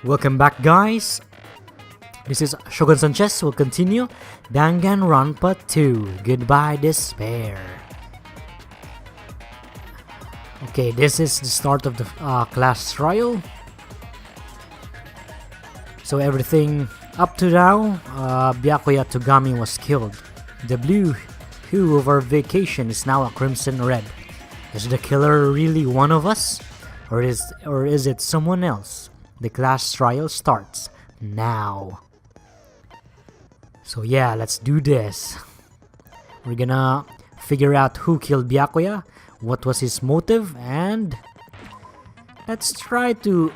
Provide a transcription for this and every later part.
Welcome back, guys. This is Shogun Sanchez. We'll continue Danganronpa 2. Goodbye, Despair. Okay, this is the start of the class trial. So everything up to now, Byakuya Togami was killed. The blue hue of our vacation is now a crimson red. Is the killer really one of us? Or is it someone else? The class trial starts now. So yeah, let's do this. We're gonna figure out who killed Byakuya, what was his motive, and let's try to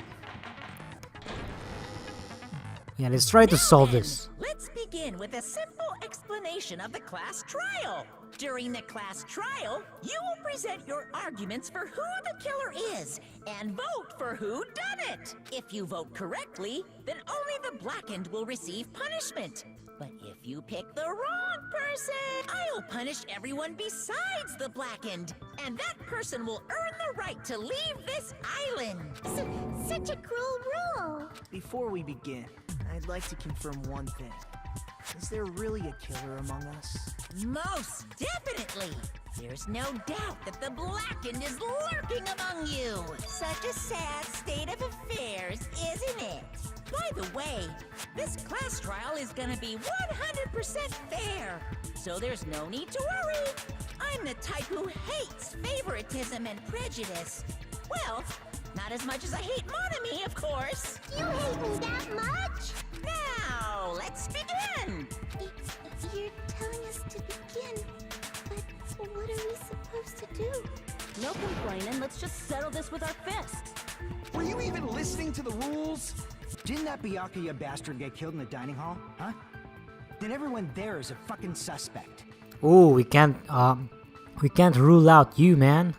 solve this. Let's begin with a simple explanation of the class trial. During the class trial, you will present your arguments for who the killer is and vote for who done it. If you vote correctly, then only the blackened will receive punishment. But if you pick the wrong person, I'll punish everyone besides the blackened, and that person will earn the right to leave this island. Such a cruel rule. Before we begin, I'd like to confirm one thing. Is there really a killer among us? Most definitely. There's no doubt that the blackened is lurking among you. Such a sad state of affairs, isn't it? By the way, this class trial is gonna be 100% fair, so there's no need to worry. I'm the type who hates favoritism and prejudice. Well, not as much as I hate Monami, of course. You hate me that much? Now, let's begin! You're telling us to begin, but what are we supposed to do? No complaining, let's just settle this with our fists. Were you even listening to the rules? Didn't that Byakuya bastard get killed in the dining hall, huh? Then everyone there is a fucking suspect. Oh, we can't rule out you, man.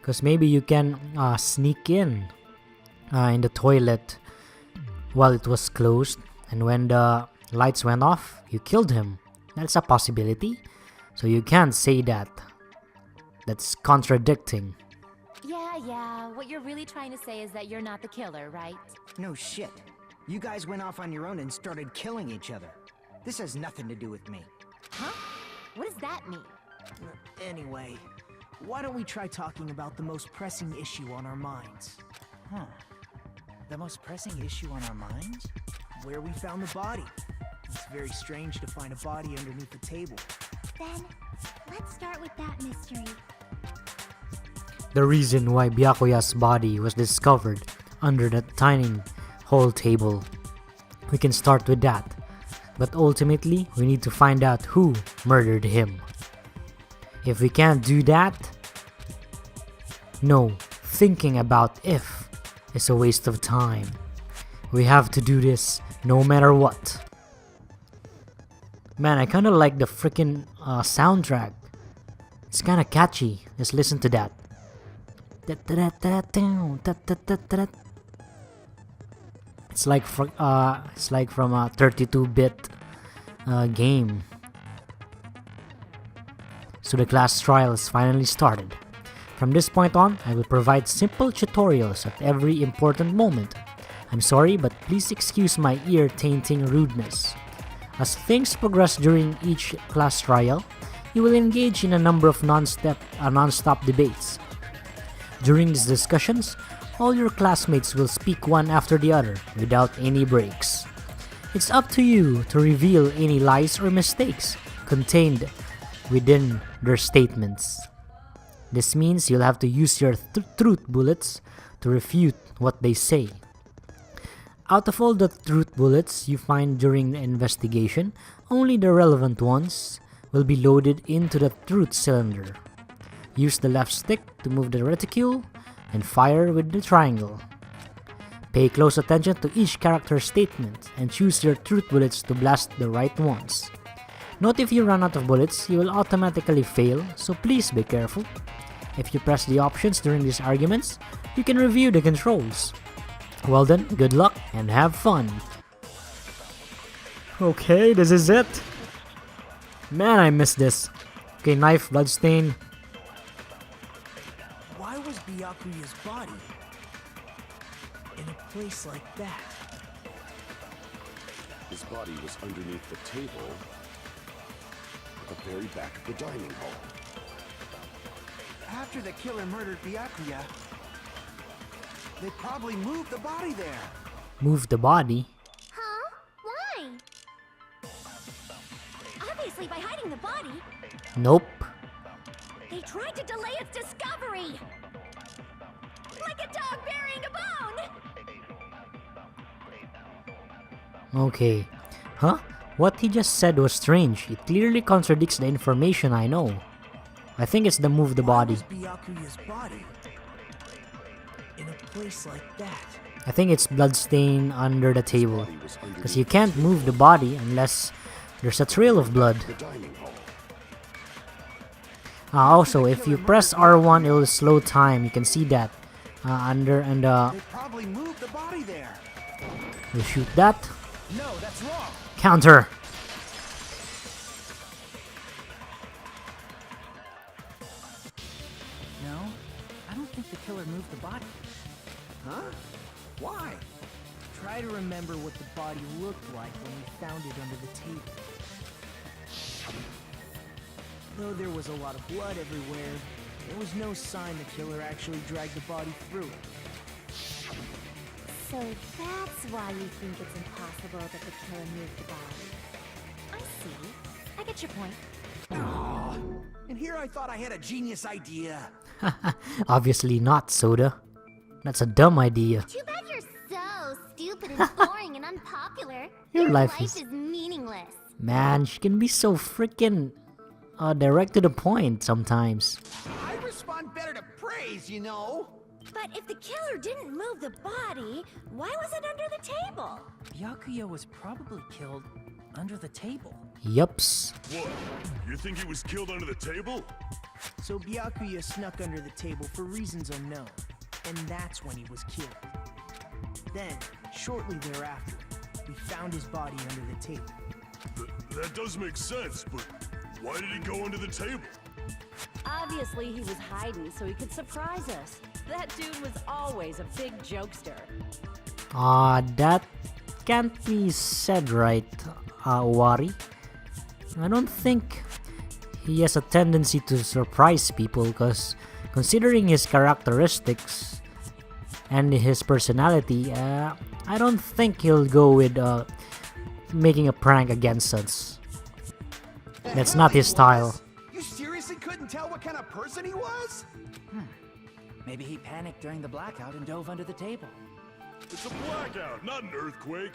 Cause maybe you can sneak in the toilet while it was closed, and when the lights went off, you killed him. That's a possibility. So you can't say that. That's contradicting. Yeah, what you're really trying to say is that you're not the killer, right? No shit. You guys went off on your own and started killing each other. This has nothing to do with me. Huh? What does that mean? Anyway, why don't we try talking about the most pressing issue on our minds? The most pressing issue on our minds? Where we found the body. It's very strange to find a body underneath the table. Then, let's start with that mystery. The reason why Byakuya's body was discovered under the dining hall table. We can start with that. But ultimately, we need to find out who murdered him. If we can't do that, no, thinking about if is a waste of time. We have to do this no matter what. Man, I kinda like the freaking soundtrack. It's kinda catchy. Just listen to that. It's like from a 32-bit game. So the class trial is finally started. From this point on, I will provide simple tutorials at every important moment. I'm sorry, but please excuse my ear-tainting rudeness. As things progress during each class trial, you will engage in a number of non-stop debates. During these discussions, all your classmates will speak one after the other without any breaks. It's up to you to reveal any lies or mistakes contained within their statements. This means you'll have to use your truth bullets to refute what they say. Out of all the truth bullets you find during the investigation, only the relevant ones will be loaded into the truth cylinder. Use the left stick to move the reticule and fire with the triangle. Pay close attention to each character's statement and choose your truth bullets to blast the right ones. Note if you run out of bullets, you will automatically fail, so please be careful. If you press the options during these arguments, you can review the controls. Well then, good luck and have fun. Okay, this is it. Man, I missed this. Okay, knife, bloodstain. Why was Byakuya's body? in a place like that. His body was underneath the table at the very back of the dining hall. After the killer murdered Byakuya, they probably moved the body there. Move the body? Huh? Why? Obviously by hiding the body. Nope. They tried to delay its discovery. Like a dog burying a bone. Okay. Huh? What he just said was strange. It clearly contradicts the information I know. I think it's the move the body. Why was Byakuya's body in a place like that? I think it's bloodstain under the table. Because you can't move the body unless there's a trail of blood. The dining hall. Also, if you press R1, it will slow time. You can see that. They probably moved the body there. We'll shoot that. No, that's wrong. Counter. No, I don't think the killer moved the body. Huh? Why? Try to remember what the body looked like when we found it under the table. Though there was a lot of blood everywhere, there was no sign the killer actually dragged the body through it. So that's why you think it's impossible that the killer moved the body. I see. I get your point. And here I thought I had a genius idea. Obviously not, Soda. That's a dumb idea. Too bad you're so stupid and boring and unpopular. Your life is is... meaningless. Man, she can be so freaking direct to the point sometimes. I respond better to praise, you know. But if the killer didn't move the body, why was it under the table? Byakuya was probably killed under the table. Yups. What? You think he was killed under the table? So Byakuya snuck under the table for reasons unknown, and that's when he was killed. Then, shortly thereafter, we found his body under the table. That does make sense, but why did he go under the table? Obviously, he was hiding so he could surprise us. That dude was always a big jokester. That can't be said right, Owari. I don't think he has a tendency to surprise people, because considering his characteristics and his personality, I don't think he'll go with making a prank against us. That's not his style. You seriously couldn't tell what kind of person he was? Maybe he panicked during the blackout and dove under the table. It's a blackout, not an earthquake.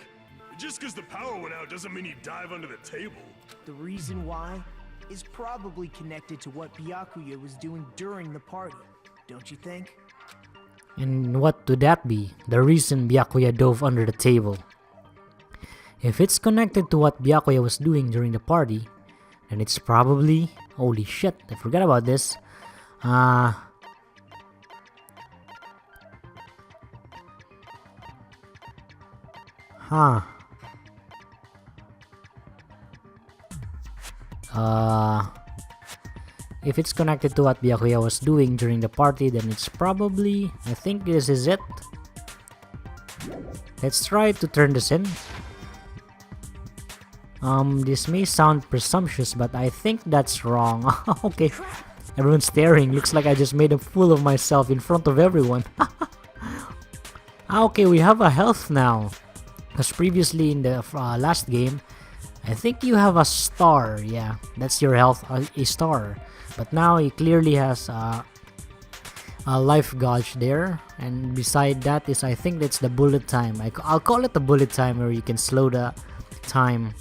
Just because the power went out doesn't mean he'd dive under the table. The reason why is probably connected to what Byakuya was doing during the party, don't you think? And what would that be? The reason Byakuya dove under the table. If it's connected to what Byakuya was doing during the party, then it's probably... Holy shit, I forgot about this. If it's connected to what Byakuya was doing during the party, then it's probably... I think this is it. Let's try to turn this in. This may sound presumptuous, but I think that's wrong. Okay, everyone's staring. Looks like I just made a fool of myself in front of everyone. Okay, we have a health now. Because previously in the last game, I think you have a star. Yeah, that's your health, a star. But now he clearly has a life gauge there. And beside that is, I think that's the bullet time. I'll call it the bullet time, where you can slow the time.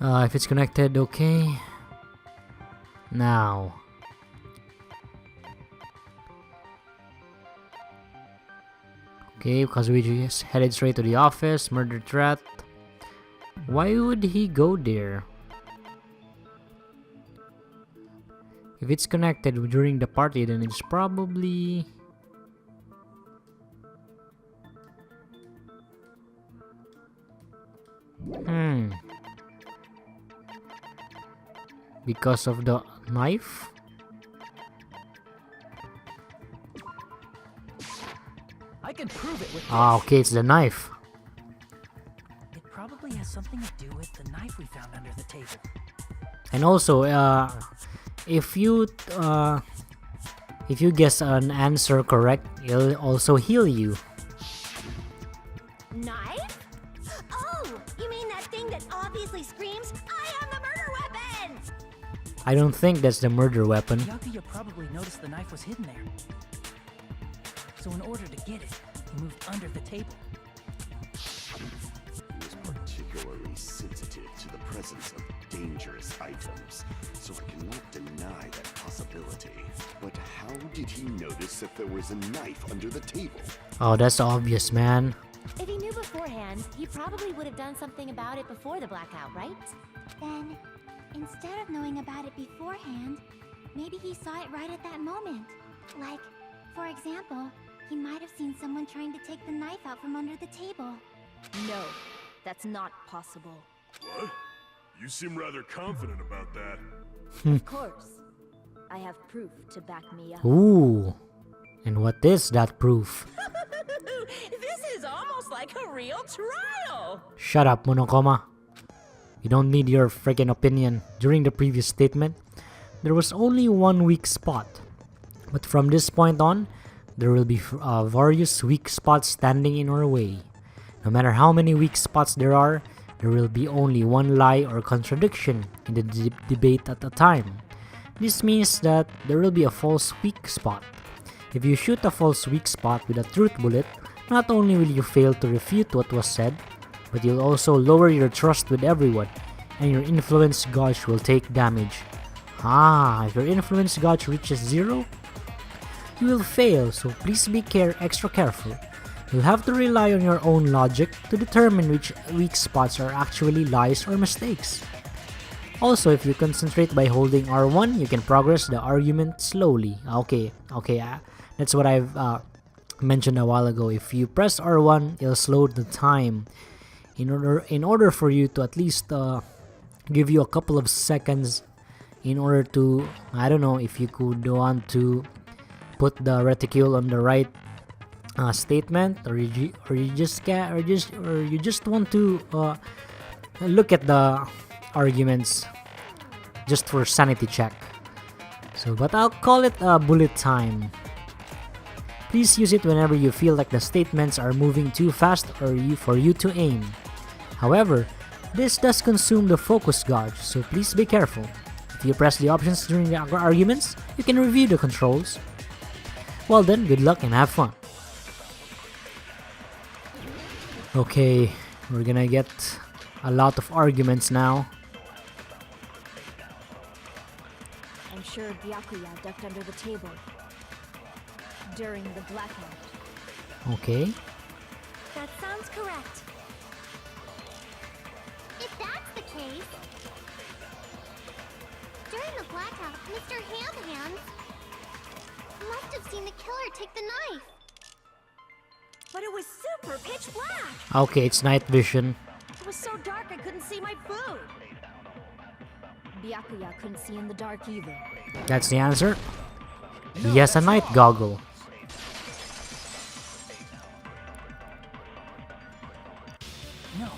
If it's connected, okay. Now. Okay, because we just headed straight to the office. Murder threat. Why would he go there? If it's connected during the party, then it's probably... Because of the knife? I can prove it with this. Ah, okay, it's the knife. It probably has something to do with the knife we found under the table. And also, if you guess an answer correct, it'll also heal you. Knife? Oh, you mean that thing that obviously screams, I am the murder weapon! I don't think that's the murder weapon. Byakuya probably noticed the knife was hidden there. So in order to get it, he moved under the table. He was particularly sensitive to the presence of dangerous items, so I cannot deny that possibility. But how did he notice that there was a knife under the table? Oh, that's obvious, man. If he knew beforehand, he probably would have done something about it before the blackout, right? Then, instead of knowing about it beforehand, maybe he saw it right at that moment. Like, for example, he might have seen someone trying to take the knife out from under the table. No, that's not possible. What? You seem rather confident about that. Of course. I have proof to back me up. Ooh. And what is that proof? This is almost like a real trial. Shut up, Monokuma. You don't need your freaking opinion. During the previous statement, there was only one weak spot. But from this point on, there will be various weak spots standing in our way. No matter how many weak spots there will be only one lie or contradiction in the debate at a time. This means that there will be a false weak spot. If you shoot a false weak spot with a truth bullet, not only will you fail to refute what was said, but you'll also lower your trust with everyone, and your influence gauge will take damage. If your influence gauge reaches 0, you will fail, so please be extra careful. You'll have to rely on your own logic to determine which weak spots are actually lies or mistakes. Also, if you concentrate by holding R1, you can progress the argument slowly. Okay, that's what I've mentioned a while ago. If you press R1, it'll slow the time in order for you to at least give you a couple of seconds in order to, I don't know, if you could want to put the reticule on the right statement, or you just want to look at the arguments just for sanity check. But I'll call it bullet time. Please use it whenever you feel like the statements are moving too fast for you to aim. However, this does consume the focus gauge, so please be careful. If you press the options during the arguments, you can review the controls. Well then, good luck and have fun. Okay, we're gonna get a lot of arguments now. I'm sure Byakuya ducked under the table during the blackout. Okay. That sounds correct. If that's the case, during the blackout, Mr. Handhands must have seen the killer take the knife. But it was super pitch black. Okay, it's night vision. It was so dark I couldn't see my food. Byakuya couldn't see in the dark either. That's the answer. He has a night goggle. No,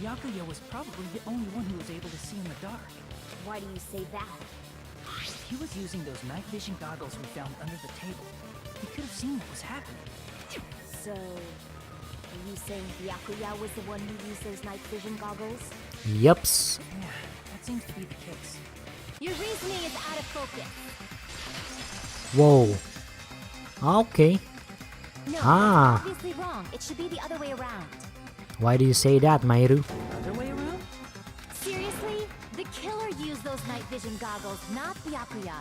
Byakuya was probably the only one who was able to see in the dark. Why do you say that? He was using those night vision goggles we found under the table. He could have seen what was happening. So, are you saying Byakuya was the one who used those night vision goggles? Yups. Yeah, that seems to be the case. Your reasoning is out of focus. Whoa. Okay. No, Ah. that's obviously wrong. It should be the other way around. Why do you say that, Mayru? Other way around? Seriously? The killer used those night vision goggles, not Byakuya.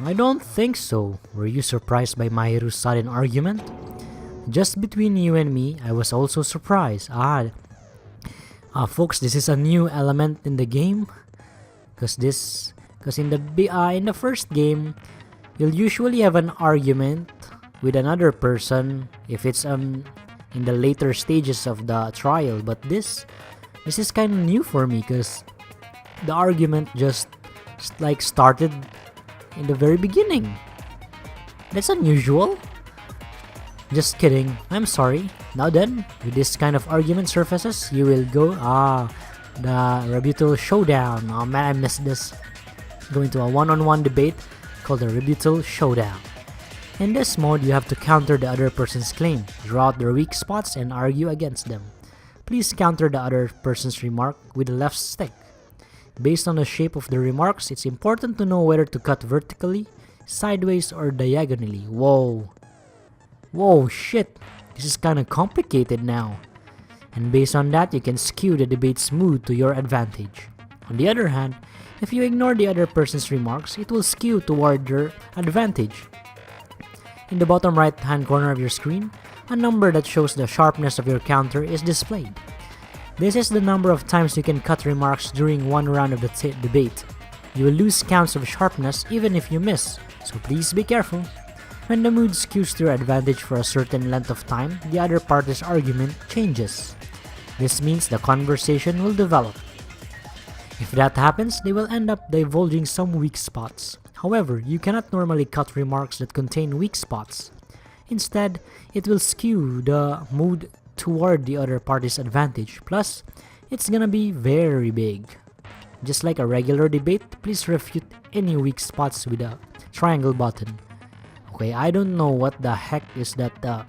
I don't think so. Were you surprised by Mayru's sudden argument? Just between you and me, I was also surprised. Folks, this is a new element in the game. Because in the first game, you'll usually have an argument with another person if it's in the later stages of the trial. But this is kind of new for me because the argument just started in the very beginning. That's unusual. Just kidding, I'm sorry. Now then, with this kind of argument surfaces, you will go, the rebuttal showdown. Oh man, I missed this. Go into a one-on-one debate called the rebuttal showdown. In this mode, you have to counter the other person's claim, draw out their weak spots, and argue against them. Please counter the other person's remark with the left stick. Based on the shape of the remarks, it's important to know whether to cut vertically, sideways, or diagonally. Whoa, shit, this is kinda complicated now. And based on that, you can skew the debate's mood to your advantage. On the other hand, if you ignore the other person's remarks, it will skew toward your advantage. In the bottom right hand corner of your screen, a number that shows the sharpness of your counter is displayed. This is the number of times you can cut remarks during one round of the debate. You will lose counts of sharpness even if you miss, so please be careful. When the mood skews to your advantage for a certain length of time, the other party's argument changes. This means the conversation will develop. If that happens, they will end up divulging some weak spots. However, you cannot normally cut remarks that contain weak spots. Instead, it will skew the mood toward the other party's advantage. Plus, it's gonna be very big. Just like a regular debate, please refute any weak spots with a triangle button. Okay, I don't know what the heck is that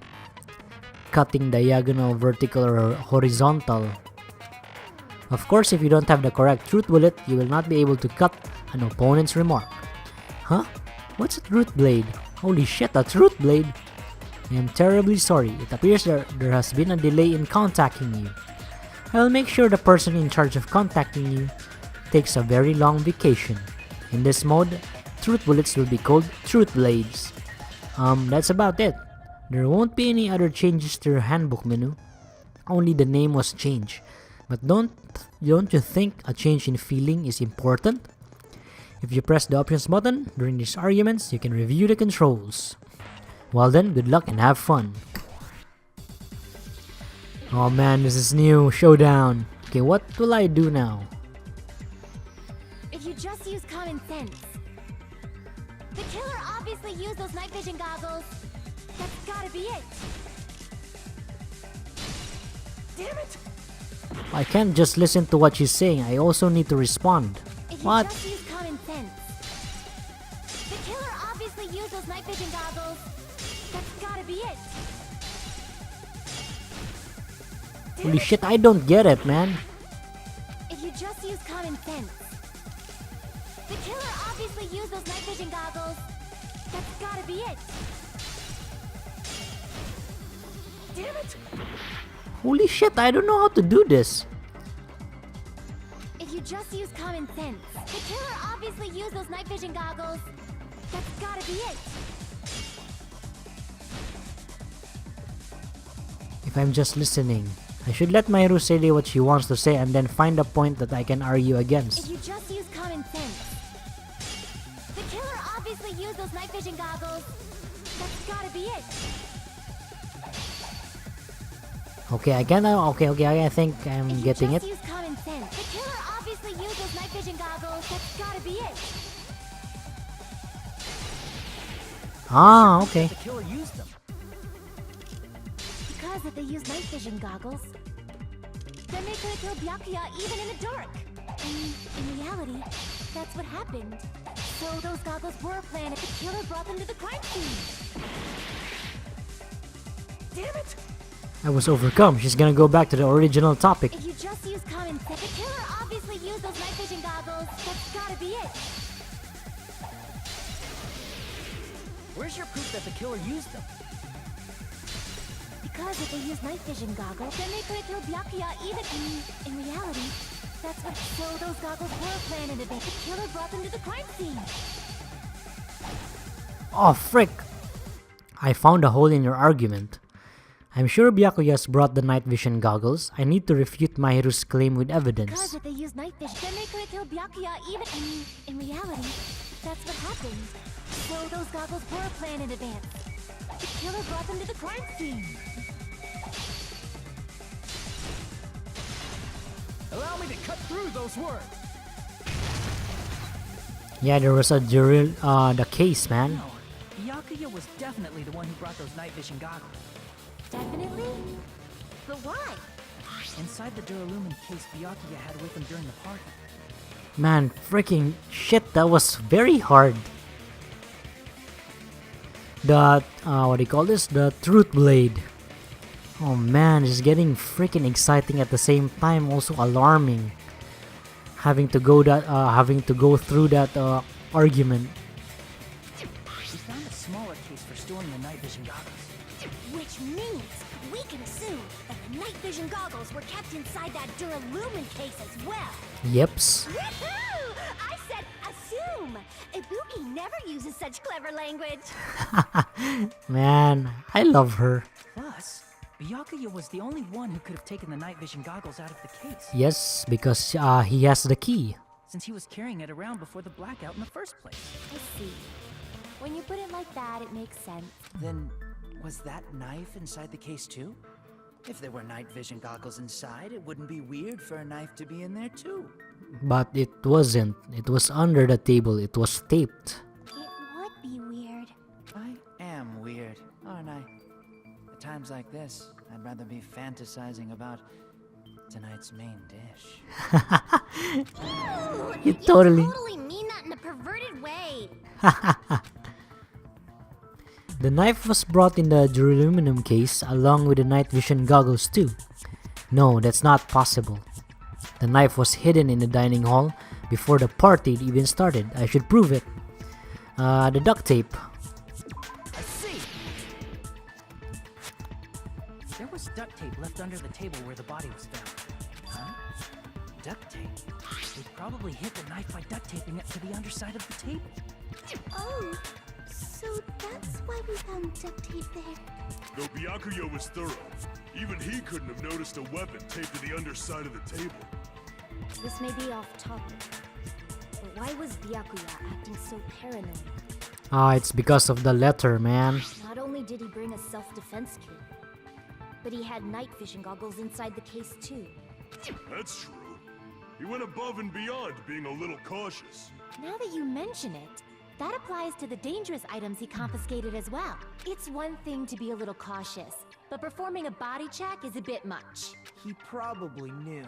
cutting diagonal, vertical, or horizontal. Of course, if you don't have the correct truth bullet, you will not be able to cut an opponent's remark. Huh? What's a truth blade? Holy shit, a truth blade! I am terribly sorry. It appears there has been a delay in contacting you. I will make sure the person in charge of contacting you takes a very long vacation. In this mode, truth bullets will be called truth blades. That's about it. There won't be any other changes to your handbook menu. Only the name was changed. But don't you think a change in feeling is important? If you press the options button during these arguments, you can review the controls. Well then, good luck and have fun. Oh man, this is new. Showdown. Okay, what will I do now? If you just use common sense. The killer obviously used those night vision goggles. That's gotta be it. Damn it! I can't just listen to what she's saying. I also need to respond. If What? you just use common sense. The killer obviously used those night vision goggles. That's gotta be it. Holy shit, I don't get it, man. If you just use common sense. The killer obviously used those night vision goggles. That's gotta be it. Damn it! Holy shit, I don't know how to do this. If you just use common sense. The killer obviously used those night vision goggles. That's gotta be it. If I'm just listening, I should let Mayru say what she wants to say and then find a point that I can argue If against. you just use common sense. The killer obviously used those night vision goggles. That's gotta be it. Okay, I can. Okay, I think I'm If you getting just it. use common sense. The killer obviously used those night vision goggles. That's gotta be it. Ah, okay. The killer used them. Because if they use night vision goggles, then they could have killed Byakuya even in the dark. And in reality, that's what happened. So those goggles were planned if the killer brought them to the crime scene. Damn it! I was overcome. She's gonna go back to the original topic. If you just use common sense, the killer obviously used those night vision goggles. That's gotta be it. Where's your proof that the killer used them? Because if they used night vision goggles, then they could have killed Byakuya even in reality. That's what. So those goggles were planned in advance. The killer brought them to the crime scene. Oh, frick! I found a hole in your argument. I'm sure Byakuya's brought the night vision goggles. I need to refute Mahiru's claim with Because evidence. if they used night vision, then they could have killed Byakuya even in reality. That's what happened. So those goggles were planned in advance. The killer brought them to the crime scene. Allow me to cut through those words. Yeah, there was a the case, man. No, Byakuya was definitely the one who brought those night vision goggles. Definitely? But why? Inside the Duralumin case Byakuya had with him during the party. Man, freaking shit, that was very hard. The, what do you call this? The Truth Blade. Oh man, it's getting freaking exciting at the same time, also alarming. Having to go through that argument. We found a smaller case for storing the night vision goggles. Which means we can assume that the night vision goggles were kept inside that Duralumin case as well. Yeps. Woohoo! I said assume! Ibuki never uses such clever language. Man, I love her. Plus, Byakuya was the only one who could have taken the night vision goggles out of the case. Yes, because he has the key. Since he was carrying it around before the blackout in the first place. I see. When you put it like that, it makes sense. Then, was that knife inside the case too? If there were night vision goggles inside, it wouldn't be weird for a knife to be in there too. But it wasn't. It was under the table. It was taped. It would be weird. I am weird, aren't I? At times like this, I'd rather be fantasizing about tonight's main dish. Ew, You totally mean that in a perverted way. The knife was brought in the duraluminum case along with the night vision goggles too. No, that's not possible. The knife was hidden in the dining hall before the party even started. I should prove it. The duct tape. I see! There was duct tape left under the table where the body was found. Huh? Duct tape? They probably hid the knife by duct taping it to the underside of the table. Oh, so that's why we found duct tape there. Though Byakuya was thorough, even he couldn't have noticed a weapon taped to the underside of the table. This may be off topic, but why was Byakuya acting so paranoid? It's because of the letter, man. Not only did he bring a self-defense kit, but he had night vision goggles inside the case too. That's true. He went above and beyond being a little cautious. Now that you mention it, that applies to the dangerous items he confiscated as well. It's one thing to be a little cautious, but performing a body check is a bit much. He probably knew.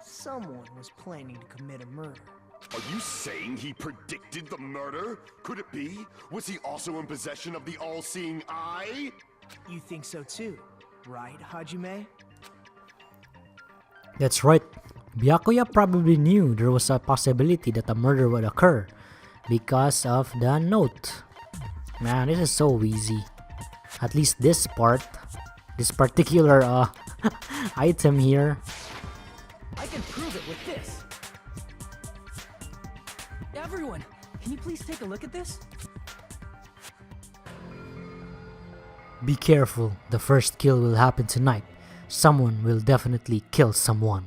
Someone was planning to commit a murder. Are you saying he predicted the murder? Could it be? Was he also in possession of the all-seeing eye? You think so too, right, Hajime? That's right. Byakuya probably knew there was a possibility that a murder would occur because of the note. Man, this is so easy. At least this part, this particular item here. I can prove it with this. Everyone, can you please take a look at this? Be careful, the first kill will happen tonight. Someone will definitely kill someone.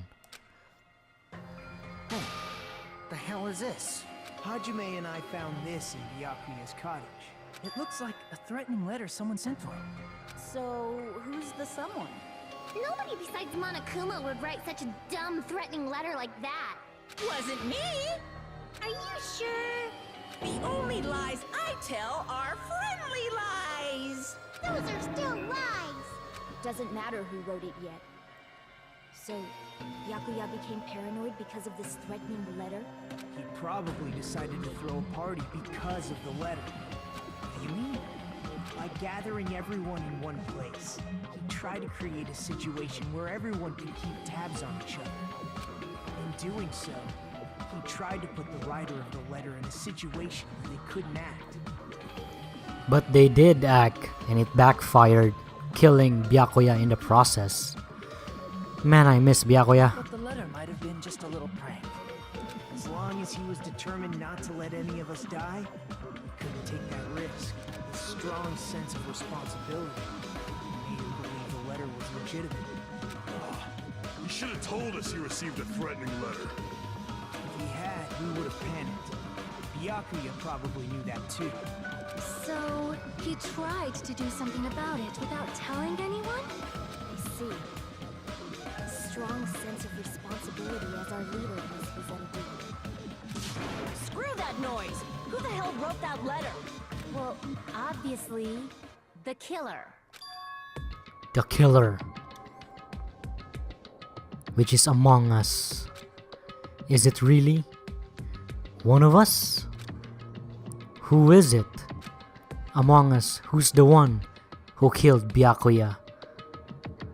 The hell is this? Hajime and I found this in Byakuya's cottage. It looks like a threatening letter someone sent to him. So, who's the someone? Nobody besides Monokuma would write such a dumb, threatening letter like that. Wasn't me! Are you sure? The only lies I tell are friendly lies! Those are still lies. It doesn't matter who wrote it yet. So, Byakuya became paranoid because of this threatening letter? He probably decided to throw a party because of the letter. What do you mean? By gathering everyone in one place, he tried to create a situation where everyone could keep tabs on each other. In doing so, he tried to put the writer of the letter in a situation where they couldn't act. But they did act, and it backfired, killing Byakuya in the process. Man, I miss Byakuya. But the letter might have been just a little prank. As long as he was determined not to let any of us die, he couldn't take that risk. A strong sense of responsibility made him believe the letter was legitimate. He should have told us he received a threatening letter. If he had, we would have panicked. Byakuya probably knew that too. So, he tried to do something about it without telling anyone? I see. A strong sense of responsibility as our leader was presented. Screw that noise! Who the hell wrote that letter? Well, obviously, the killer. The killer, which is among us. Is it really one of us? Who is it? Among us, who's the one who killed Byakuya?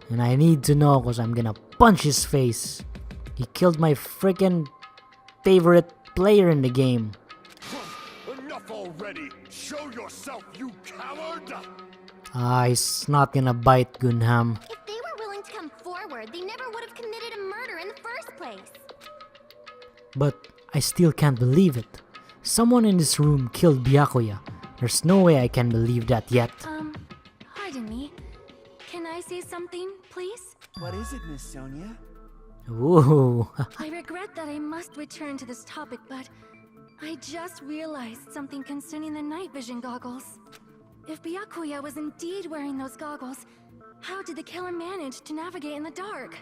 And I need to know because I'm gonna punch his face. He killed my freaking favorite player in the game. Enough already! Show yourself, you coward! He's not gonna bite, Gunham. If they were willing to come forward, they never would have committed a murder in the first place. But I still can't believe it. Someone in this room killed Byakuya. There's no way I can believe that yet. Pardon me. Can I say something, please? What is it, Miss Sonia? Ooh. I regret that I must return to this topic, but I just realized something concerning the night vision goggles. If Byakuya was indeed wearing those goggles, how did the killer manage to navigate in the dark?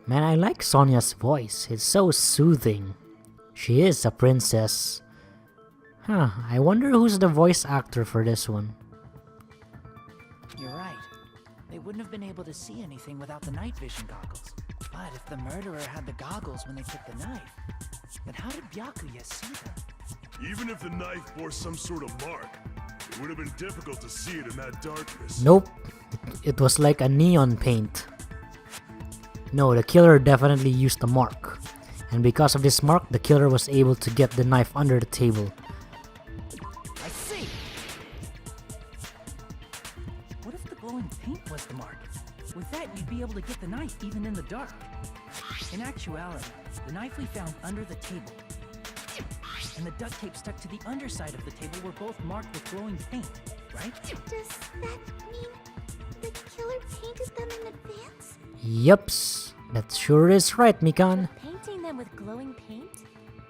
Man, I like Sonia's voice. It's so soothing. She is a princess. I wonder who's the voice actor for this one. You're right. They wouldn't have been able to see anything without the night vision goggles. But if the murderer had the goggles when they took the knife, then how did Byakuya see them? Even if the knife bore some sort of mark, it would have been difficult to see it in that darkness. Nope. It was like a neon paint. No, the killer definitely used a mark. And because of this mark, the killer was able to get the knife under the table. I see! What if the glowing paint was the mark? With that, you'd be able to get the knife even in the dark. In actuality, the knife we found under the table and the duct tape stuck to the underside of the table were both marked with glowing paint, right? Does that mean the killer painted them in advance? Yups. That sure is right, Mikan. Painting them with glowing paint?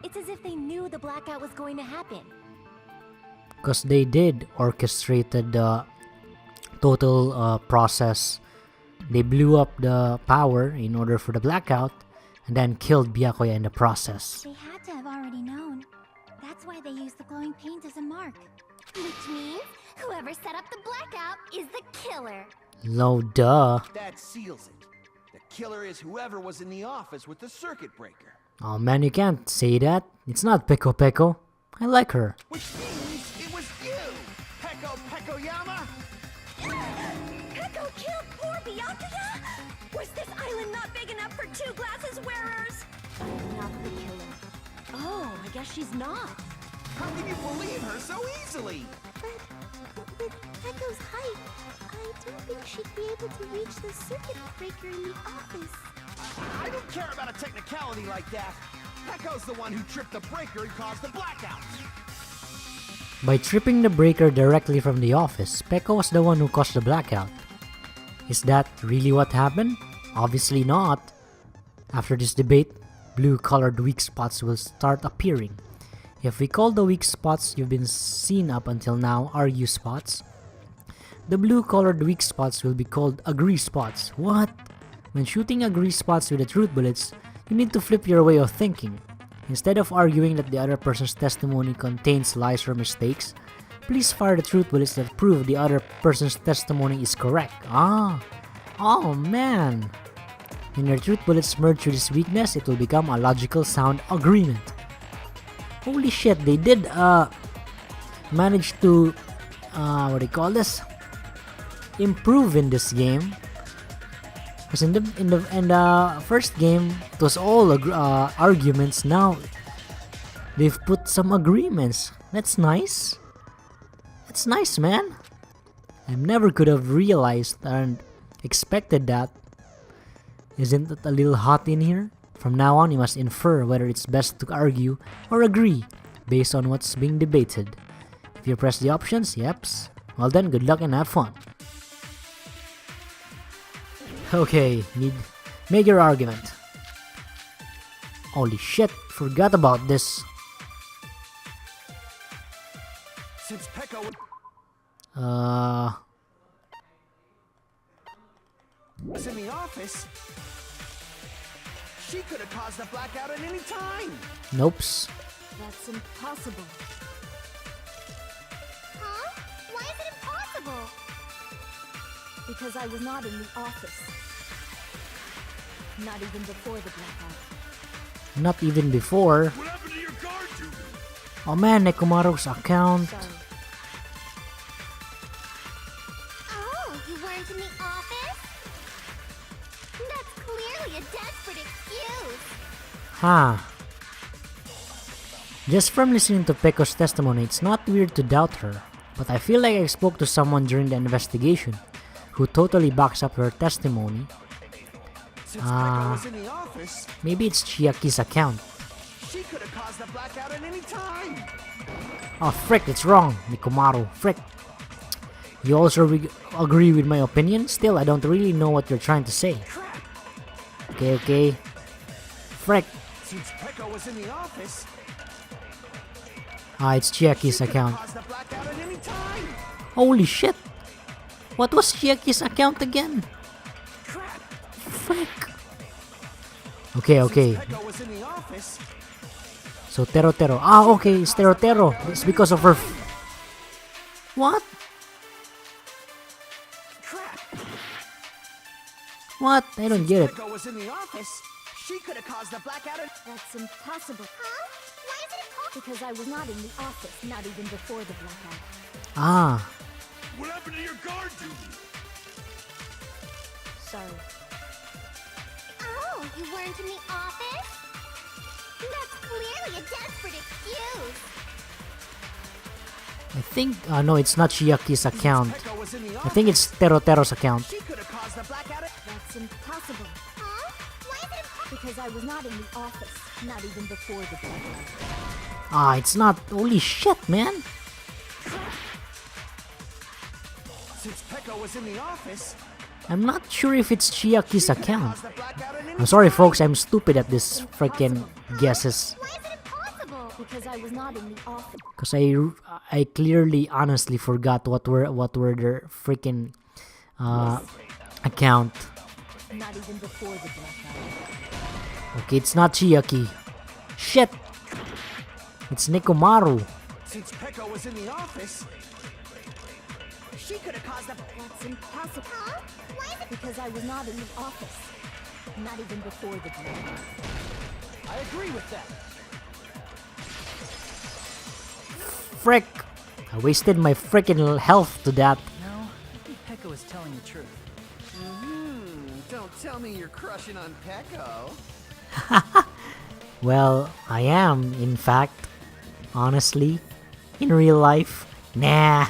It's as if they knew the blackout was going to happen. Because they did orchestrated the total process. They blew up the power in order for the blackout and then killed Byakuya in the process. They had to have already known. That's why they used the glowing paint as a mark. Which means whoever set up the blackout is the killer. No, duh. That seals it. The killer is whoever was in the office with the circuit breaker. Oh man, you can't say that. It's not Peko Peko. I like her. Which means it was you! Peko Pekoyama! Peko killed poor Byakuya? Was this island not big enough for two glasses wearers? Not the killer. Oh, I guess she's not. How can you believe her so easily? But with Pekko's height, I don't think she'd be able to reach the circuit breaker in the office. I don't care about a technicality like that. Pekko's the one who tripped the breaker and caused the blackout. By tripping the breaker directly from the office, Peko was the one who caused the blackout. Is that really what happened? Obviously not. After this debate, blue-colored weak spots will start appearing. If we call the weak spots you've been seen up until now argue spots, the blue-colored weak spots will be called agree spots. What? When shooting agree spots with the truth bullets, you need to flip your way of thinking. Instead of arguing that the other person's testimony contains lies or mistakes, please fire the truth bullets that prove the other person's testimony is correct. Oh man! When your truth bullets merge with this weakness, it will become a logical sound agreement. Holy shit, they did manage to what do you call this? Improve in this game. Because in the first game, it was all arguments. Now they've put some agreements. That's nice. That's nice, man. I never could have realized and expected that. Isn't it a little hot in here? From now on, you must infer whether it's best to argue or agree based on what's being debated. If you press the options, yeps, well then, good luck and have fun. Okay, make your argument. Holy shit, forgot about this. Since Peko was in the office, she could have caused a blackout at any time. Nopes. That's impossible. Huh? impossible. Because I was not in the office. Not even before the blackout. Not even before. What happened to your guard duty? Oh man, Nekomaru's account. Sorry. Oh, you weren't in the office? That's clearly a desperate excuse. Huh. Just from listening to Peko's testimony, it's not weird to doubt her. But I feel like I spoke to someone during the investigation who totally backs up her testimony. Since Peko was in the office, Maybe it's Chiaki's account. she could have caused the blackout at any time. Oh frick, it's wrong, Nekomaru. Frick. You also agree with my opinion? Still, I don't really know what you're trying to say. Okay. Frick. Since Peko was in the office, It's Chiaki's account. caused the blackout at any time. Holy shit! What was Chiaki's account again? Frick! Okay. Peko was in the office, So Tero. Okay, it's Tero. It's because of her. What? What? I don't get it. Peko was in the office, she could have caused the blackout at... That's impossible. Huh? Why is it impossible? Because I was not in the office, not even before the blackout. Ah, What happened to your guard duty? Sorry. Oh, you weren't in the office? That's clearly a desperate excuse. I think. No, it's not Chiaki's account. Peko was in the I office, think it's Tero's account. she could have caused the blackout at... That's impossible. Huh? Why is it impossible? Because I was not in the office, not even before the blackout. It's not. Holy shit, man. Since Peko was in the office, I'm not sure if it's Chiaki's account. caused the blackout at any I'm sorry, folks. I'm stupid at this freaking guesses. Why is it impossible? Because I was not in the office. Cause I clearly, honestly forgot what were their freaking account. Not even before the blackout. Okay, it's not Chiaki. Shit. It's Nekomaru. Since Peko was in the office, she could have caused the... That's impossible. Huh? Why is it? Because I was not in the office, not even before the blackout. I agree with that. Frick. I wasted my freaking health to that. No, I think Peko is telling the truth. Don't tell me you're crushing on Peko. Well, I am, in fact. Honestly. In real life. Nah.